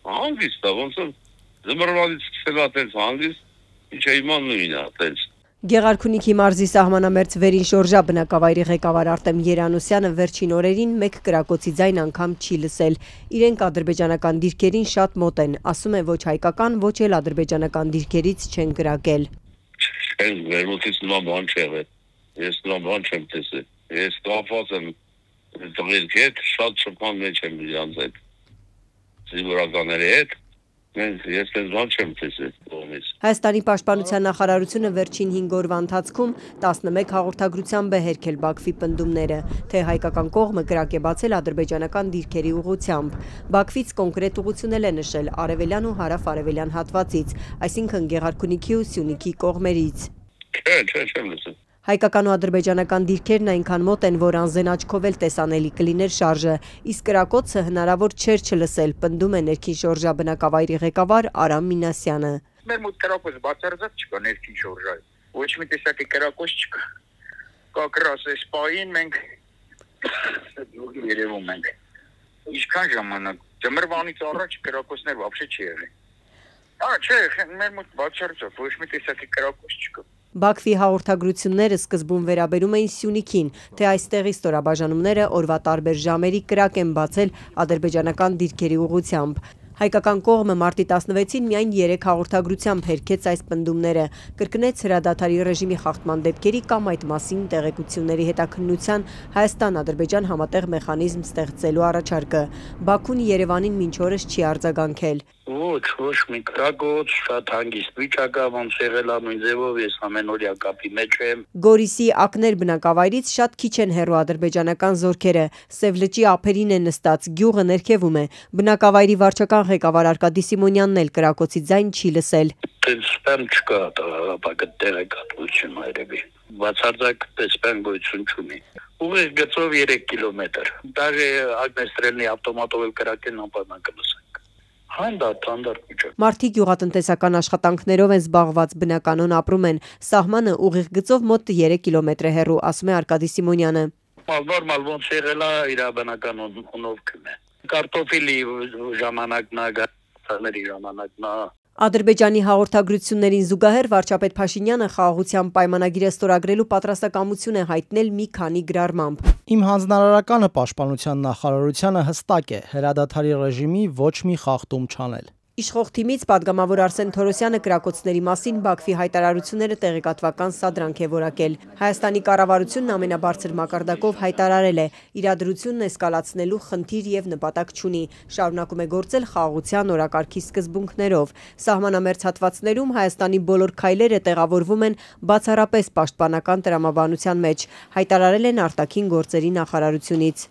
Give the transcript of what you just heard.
Հանգիստ է, ոնց որ զմռվալից սկսել է տենց հանգիստ, ինչ է իման նույնն է, տենց։ Գեղարքունիքի մարզի սահմանամերձ վերին շորժա բնակավայրի ղեկավար Արտեմ Երանոսյանը վերջին օրերին մեկ կրակոցի ձայն անգամ չի լսել։ Իրենք ադրբեջանական դիրքերին շատ մոտ են, ասում է ոչ հայկական, ոչ էլ ադրբեջանական դիրքերից չեն կրակել։ Չեն վերնոցից նման բան չեղել, ես նման բան չեմ տեսել, ես կապված եմ տղերքի հետ, շատ շփման մեջ եմ իրանց հետ, զինվորականների հետ, ես տենց բան չեմ տեսել կողմից։ Հայաստանի պաշտպանության նախարարությունը վերջին 5 օրվա ընթացքում 11 հաղորդագրությամբ է հերքել Բաքվի պնդումները, թե հայկական կողմը կրակ է բացել ադրբեջանական դիրքերի ուղղությամբ։ Բաքվից կոնկրետ ուղղությունել է նշել արևելյան ու հարավ-արևելյան հատվածից, այսինքն Գեղարքունիքի ու Սյունիքի կողմերից։ Չեմ լսել։ Հայկական ու ադրբեջանական դիրքերն այնքան մոտ են, որ անզեն աչքով էլ տեսանելի կլիներ շարժը, իսկ կրակոցը հնարավոր չէր չլսել, պնդում է ներքին շորժա բնակավայրի ղեկավար Արամ Մինասյանը։ Մեր մոտ կրակոց բացարձակ չկա ներքին շորժայ, ոչ մի տեսակի կրակոց չկա։ Կակրաս այս պահին մենք երևում ենք։ Ինչքան ժամանակ, ձմռվանից առաջ կրակոցներ вообще չի եղել։ Չէ, մեր մոտ բացարձակ ոչ մի տեսակի կրակոց չկա։ Բաքվի հաղորդագրությունները սկզբում վերաբերում էին Սյունիքին, թե այստեղի ստորաբաժանումները օրվա տարբեր ժամերի կրակ են բացել ադրբեջանական դիրքերի ուղղությամբ։ Հայկական կողմը մարտի 16-ին միայն 3 հաղորդագրությամբ հերքեց այս պնդումները, կրկնեց հրադադարի ռեժիմի խախտման դեպքերի կամ այդ մասին տեղեկությունների հետաքննության Հայաստան-Ադրբեջան համատեղ մեխանիզմ ստեղծելու առաջարկը։ Բաքուն Երևանին մինչ օրս չի արձագանքել։ Ոչ մի կրակոց, շատ հանգիստ վիճակ է, ոնց եղել է նույն ձևով, ես ամենօրյա կապի մեջ եմ։ Գորիսի Ակներ բնակավայրից շատ քիչ են հեռու ադրբեջանական զորքերը, Սև լճի ափերին է նստած, գյուղը ներքևում է։ Բնակավայրի վարչական ղեկավար Արկադի Սիմոնյանն էլ կրակոցի ձայն չի լսել։ Տեսփեմ չկա, ապա տեղեկատվություն երևի։ Բացարձակ տեսփեմ գոյություն չունի։ Ուղիղ գծով 3 կիլոմետր։ Դաժե Ագնեստրելնի ավտոմատով էլ կրակեն անպայման կլսենք։ Մարդիկ գյուղատնտեսական աշխատանքներով են զբաղված, բնականon ապրում են, սահմանը ուղիղ գծով մոտ 3 կիլոմետր է հեռու, ասում է Արկադի Սիմոնյանը։ Նորմալ ոնց եղել է իր բնականոնով քմ է։ Կարտոֆիլի ժամանակն է, գարների ժամանակն է։ Ադրբեջանի հաղորդագրություններին զուգահեռ վարչապետ Փաշինյանը խաղաղության պայմանագիրը ստորագրելու պատրաստակամություն է հայտնել մի քանի գրառմամբ։ Իմ հանձնարարականը պաշտպանության նախարարությանը հստակ է, հրադադարի ռեժիմի ոչ մի խախտում չանել։ Իշխող թիմից պատգամավոր Արսեն Թորոսյանը կրակոցների մասին Բաքվի հայտարարությունները տեղեկատվական սադրանք է որակել։ Հայաստանի կառավարությունն ամենաբարձր մակարդակով հայտարարել է, իրադրությունն էսկալացնելու խնդիր եւ նպատակ չունի, շարունակում է գործել խաղաղության օրակարգի սկզբունքներով։ Սահմանամերձ հատվածներում Հայաստանի բոլոր քայլերը տեղավորվում են բացառապես պաշտպանական տրամաբանության մեջ, հայտարարել են արտաքին գործերի նախարարությունից։